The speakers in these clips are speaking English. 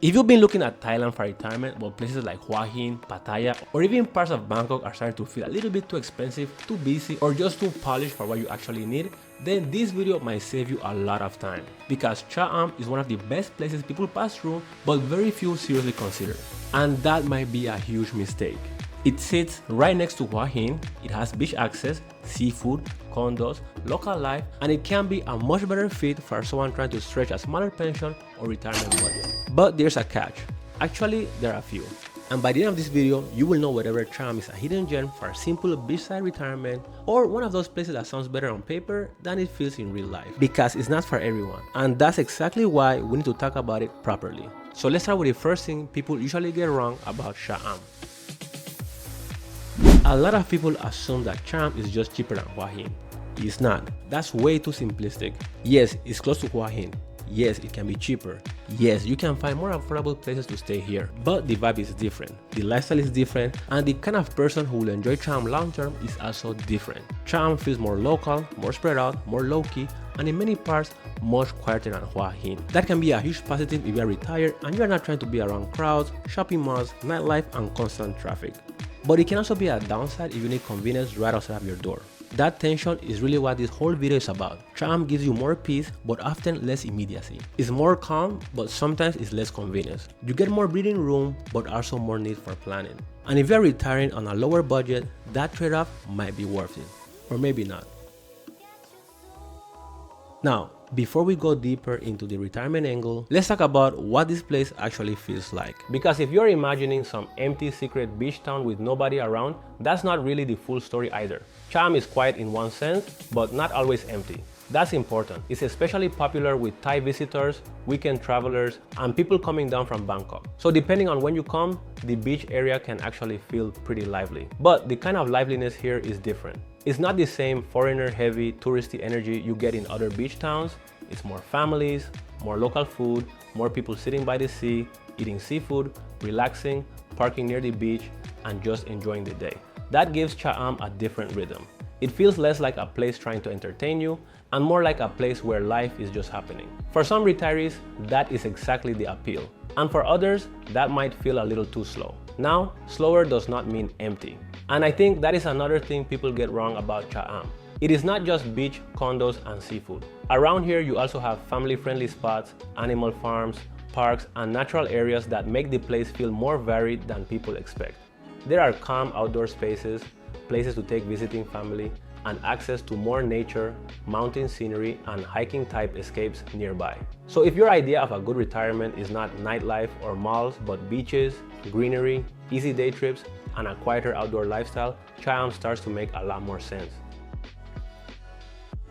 If you've been looking at Thailand for retirement, but places like Hua Hin, Pattaya, or even parts of Bangkok are starting to feel a little bit too expensive, too busy, or just too polished for what you actually need, then this video might save you a lot of time. Because Cha Am is one of the best places people pass through, but very few seriously consider. And that might be a huge mistake. It sits right next to Hua Hin, it has beach access, seafood, condos, local life, and it can be a much better fit for someone trying to stretch a smaller pension or retirement budget. But there's a catch. Actually, there are a few. And by the end of this video, you will know whether Cha Am is a hidden gem for a simple beachside retirement or one of those places that sounds better on paper than it feels in real life. Because it's not for everyone. And that's exactly why we need to talk about it properly. So let's start with the first thing people usually get wrong about Cha Am. A lot of people assume that Cha Am is just cheaper than Hua Hin. It's not. That's way too simplistic. Yes, it's close to Hua Hin. Yes, it can be cheaper. Yes, you can find more affordable places to stay here. But the vibe is different, the lifestyle is different, and the kind of person who will enjoy Cha Am long term is also different. Cha Am feels more local, more spread out, more low-key, and in many parts, much quieter than Hua Hin. That can be a huge positive if you are retired and you are not trying to be around crowds, shopping malls, nightlife, and constant traffic. But it can also be a downside if you need convenience right outside of your door. That tension is really what this whole video is about. Cha Am gives you more peace, but often less immediacy. It's more calm, but sometimes it's less convenience. You get more breathing room, but also more need for planning. And if you're retiring on a lower budget, that trade-off might be worth it. Or maybe not. Now, before we go deeper into the retirement angle, let's talk about what this place actually feels like. Because if you're imagining some empty secret beach town with nobody around, that's not really the full story either. Cha Am is quiet in one sense, but not always empty. That's important. It's especially popular with Thai visitors, weekend travelers, and people coming down from Bangkok. So depending on when you come, the beach area can actually feel pretty lively. But the kind of liveliness here is different. It's not the same foreigner-heavy, touristy energy you get in other beach towns. It's more families, more local food, more people sitting by the sea, eating seafood, relaxing, parking near the beach, and just enjoying the day. That gives Cha Am a different rhythm. It feels less like a place trying to entertain you and more like a place where life is just happening. For some retirees, that is exactly the appeal. And for others, that might feel a little too slow. Now, slower does not mean empty. And I think that is another thing people get wrong about Cha Am. It is not just beach, condos, and seafood. Around here, you also have family-friendly spots, animal farms, parks, and natural areas that make the place feel more varied than people expect. There are calm outdoor spaces, places to take visiting family, and access to more nature, mountain scenery, and hiking type escapes nearby. So if your idea of a good retirement is not nightlife or malls, but beaches, greenery, easy day trips, and a quieter outdoor lifestyle, Cha Am starts to make a lot more sense.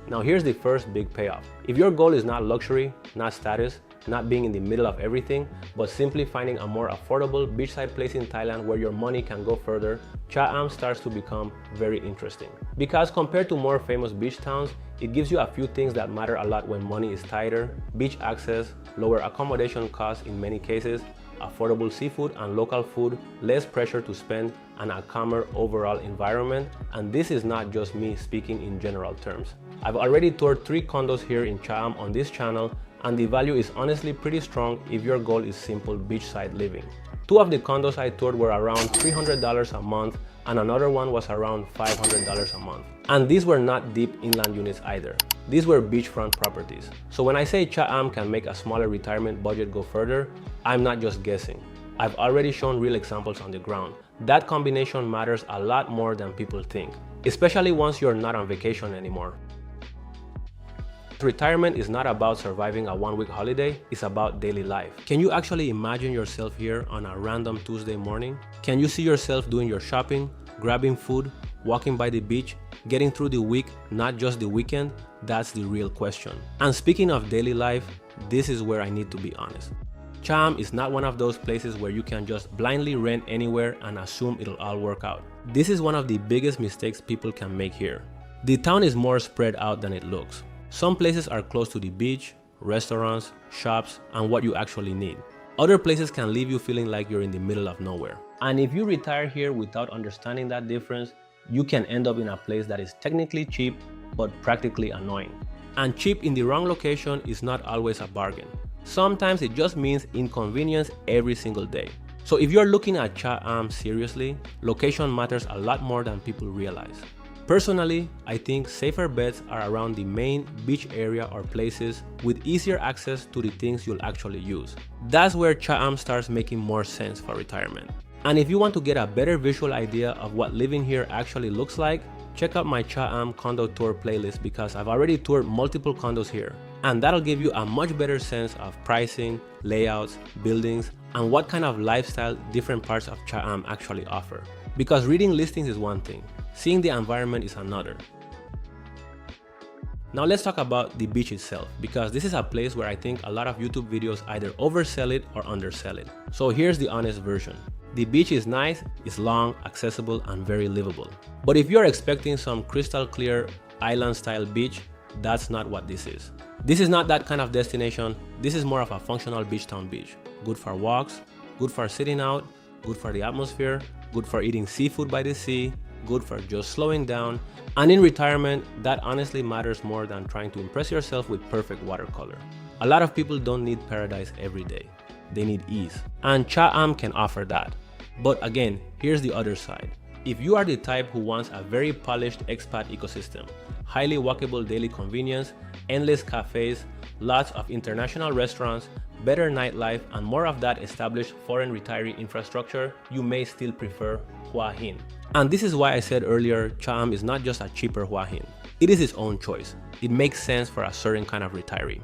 Now here's the first big payoff. If your goal is not luxury, not status, not being in the middle of everything, but simply finding a more affordable beachside place in Thailand where your money can go further, Cha Am starts to become very interesting. Because compared to more famous beach towns, it gives you a few things that matter a lot when money is tighter: beach access, lower accommodation costs in many cases, affordable seafood and local food, less pressure to spend, and a calmer overall environment. And this is not just me speaking in general terms. I've already toured 3 condos here in Cha Am on this channel, and the value is honestly pretty strong if your goal is simple beachside living. 2 of the condos I toured were around $300 a month, and another one was around $500 a month. And these were not deep inland units either. These were beachfront properties. So when I say Cha Am can make a smaller retirement budget go further, I'm not just guessing. I've already shown real examples on the ground. That combination matters a lot more than people think, especially once you're not on vacation anymore. Retirement is not about surviving a one-week holiday, it's about daily life. Can you actually imagine yourself here on a random Tuesday morning? Can you see yourself doing your shopping, grabbing food, walking by the beach, getting through the week, not just the weekend? That's the real question. And speaking of daily life, this is where I need to be honest. Cha Am is not one of those places where you can just blindly rent anywhere and assume it'll all work out. This is one of the biggest mistakes people can make here. The town is more spread out than it looks. Some places are close to the beach, restaurants, shops, and what you actually need. Other places can leave you feeling like you're in the middle of nowhere. And if you retire here without understanding that difference, you can end up in a place that is technically cheap, but practically annoying. And cheap in the wrong location is not always a bargain. Sometimes it just means inconvenience every single day. So if you're looking at Cha Am seriously, location matters a lot more than people realize. Personally, I think safer bets are around the main beach area or places with easier access to the things you'll actually use. That's where Cha Am starts making more sense for retirement. And if you want to get a better visual idea of what living here actually looks like, check out my Cha Am condo tour playlist because I've already toured multiple condos here. And that'll give you a much better sense of pricing, layouts, buildings, and what kind of lifestyle different parts of Cha Am actually offer. Because reading listings is one thing, seeing the environment is another. Now let's talk about the beach itself, because this is a place where I think a lot of YouTube videos either oversell it or undersell it. So here's the honest version. The beach is nice, it's long, accessible, and very livable. But if you're expecting some crystal clear island-style beach, that's not what this is. This is not that kind of destination. This is more of a functional beach town beach. Good for walks, good for sitting out, good for the atmosphere, good for eating seafood by the sea, good for just slowing down. And in retirement, that honestly matters more than trying to impress yourself with perfect watercolor. A lot of people don't need paradise every day. They need ease. And Cha Am can offer that. But again, here's the other side. If you are the type who wants a very polished expat ecosystem, highly walkable daily convenience, endless cafes, lots of international restaurants, better nightlife, and more of that established foreign retiree infrastructure, you may still prefer Hua Hin. And this is why I said earlier, Cha Am is not just a cheaper Hua Hin. It is its own choice. It makes sense for a certain kind of retiree.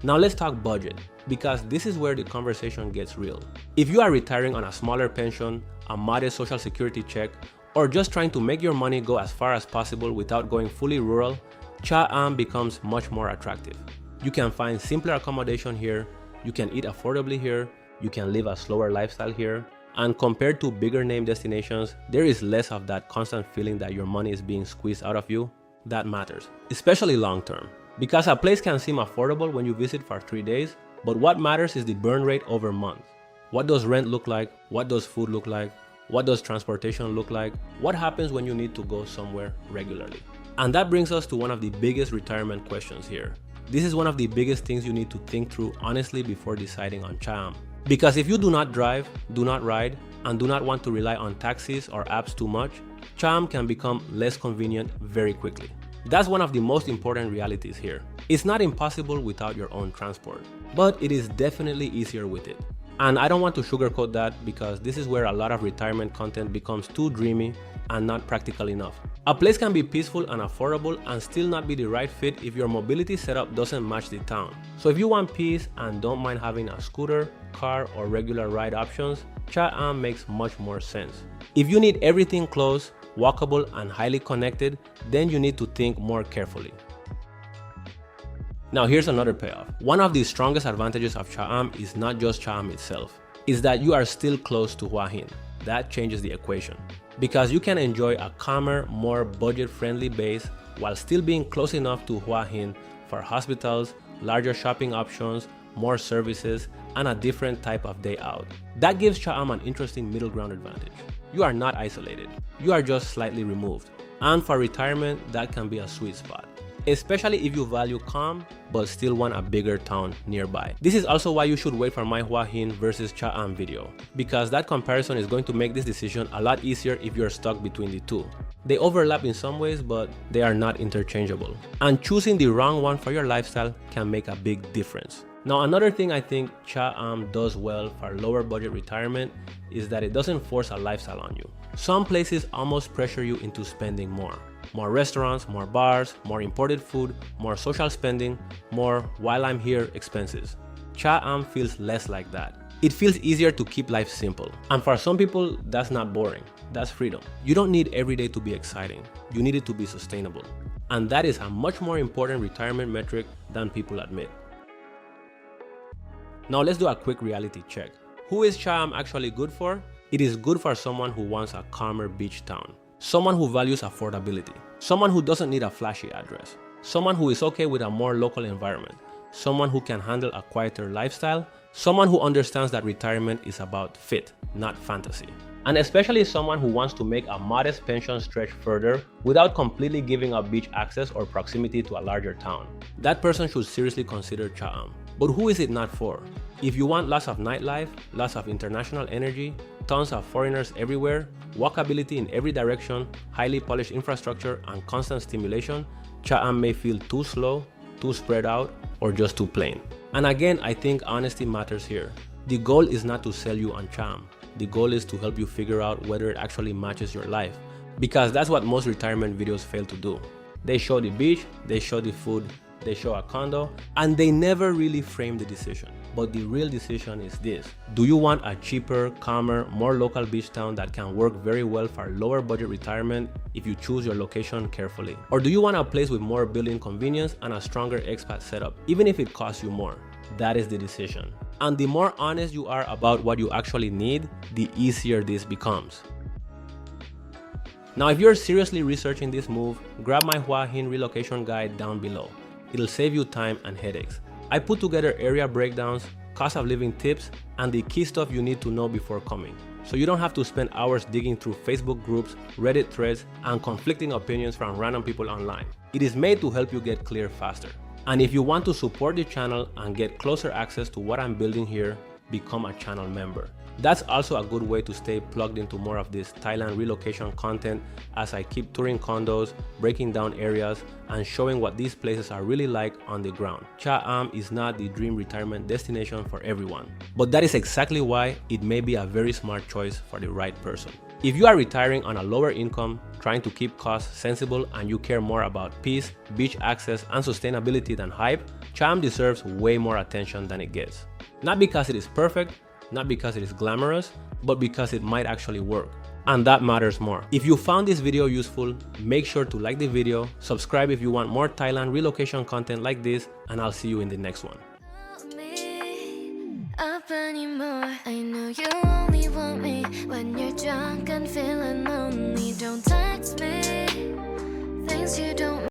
Now let's talk budget, because this is where the conversation gets real. If you are retiring on a smaller pension, a modest social security check, or just trying to make your money go as far as possible without going fully rural, Cha Am becomes much more attractive. You can find simpler accommodation here, you can eat affordably here, you can live a slower lifestyle here, and compared to bigger name destinations, there is less of that constant feeling that your money is being squeezed out of you. That matters, especially long term. Because a place can seem affordable when you visit for 3 days, but what matters is the burn rate over months. What does rent look like? What does food look like? What does transportation look like? What happens when you need to go somewhere regularly? And that brings us to one of the biggest retirement questions here. This is one of the biggest things you need to think through honestly before deciding on Cha Am. Because if you do not drive, do not ride, and do not want to rely on taxis or apps too much, Cha Am can become less convenient very quickly. That's one of the most important realities here. It's not impossible without your own transport, but it is definitely easier with it. And I don't want to sugarcoat that because this is where a lot of retirement content becomes too dreamy and not practical enough. A place can be peaceful and affordable and still not be the right fit if your mobility setup doesn't match the town. So if you want peace and don't mind having a scooter, car, or regular ride options, Cha Am makes much more sense. If you need everything close, walkable, and highly connected, then you need to think more carefully. Now here's another payoff. One of the strongest advantages of Cha Am is not just Cha Am itself, is that you are still close to Hua Hin. That changes the equation. Because you can enjoy a calmer, more budget-friendly base while still being close enough to Hua Hin for hospitals, larger shopping options, more services, and a different type of day out. That gives Cha Am an interesting middle ground advantage. You are not isolated, you are just slightly removed. And for retirement, that can be a sweet spot, especially if you value calm but still want a bigger town nearby. This is also why you should wait for my Hua Hin versus Cha Am video, because that comparison is going to make this decision a lot easier if you're stuck between the two. They overlap in some ways, but they are not interchangeable. And choosing the wrong one for your lifestyle can make a big difference. Now, another thing I think Cha Am does well for lower budget retirement is that it doesn't force a lifestyle on you. Some places almost pressure you into spending more. More restaurants, more bars, more imported food, more social spending, more while I'm here expenses. Cha Am feels less like that. It feels easier to keep life simple. And for some people, that's not boring. That's freedom. You don't need every day to be exciting. You need it to be sustainable. And that is a much more important retirement metric than people admit. Now let's do a quick reality check. Who is Cha Am actually good for? It is good for someone who wants a calmer beach town. Someone who values affordability. Someone who doesn't need a flashy address. Someone who is okay with a more local environment. Someone who can handle a quieter lifestyle. Someone who understands that retirement is about fit, not fantasy. And especially someone who wants to make a modest pension stretch further without completely giving up beach access or proximity to a larger town. That person should seriously consider Cha'am. But who is it not for? If you want lots of nightlife, lots of international energy, tons of foreigners everywhere, walkability in every direction, highly polished infrastructure, and constant stimulation, Cha'am may feel too slow, too spread out, or just too plain. And again, I think honesty matters here. The goal is not to sell you on Cha'am. The goal is to help you figure out whether it actually matches your life. Because that's what most retirement videos fail to do. They show the beach, they show the food, they show a condo, and they never really frame the decision. But the real decision is this. Do you want a cheaper, calmer, more local beach town that can work very well for lower budget retirement if you choose your location carefully? Or do you want a place with more built-in convenience and a stronger expat setup, even if it costs you more? That is the decision. And the more honest you are about what you actually need, the easier this becomes. Now, if you're seriously researching this move, grab my Hua Hin relocation guide down below. It'll save you time and headaches. I put together area breakdowns, cost of living tips, and the key stuff you need to know before coming. So you don't have to spend hours digging through Facebook groups, Reddit threads, and conflicting opinions from random people online. It is made to help you get clear faster. And if you want to support the channel and get closer access to what I'm building here, become a channel member. That's also a good way to stay plugged into more of this Thailand relocation content as I keep touring condos, breaking down areas, and showing what these places are really like on the ground. Cha'am is not the dream retirement destination for everyone, but that is exactly why it may be a very smart choice for the right person. If you are retiring on a lower income, trying to keep costs sensible, and you care more about peace, beach access, and sustainability than hype, Cha'am deserves way more attention than it gets. Not because it is perfect, not because it is glamorous, but because it might actually work. And that matters more. If you found this video useful, make sure to like the video, subscribe if you want more Thailand relocation content like this, and I'll see you in the next one. Up anymore. I know you only want me when you're drunk and feeling lonely. Don't text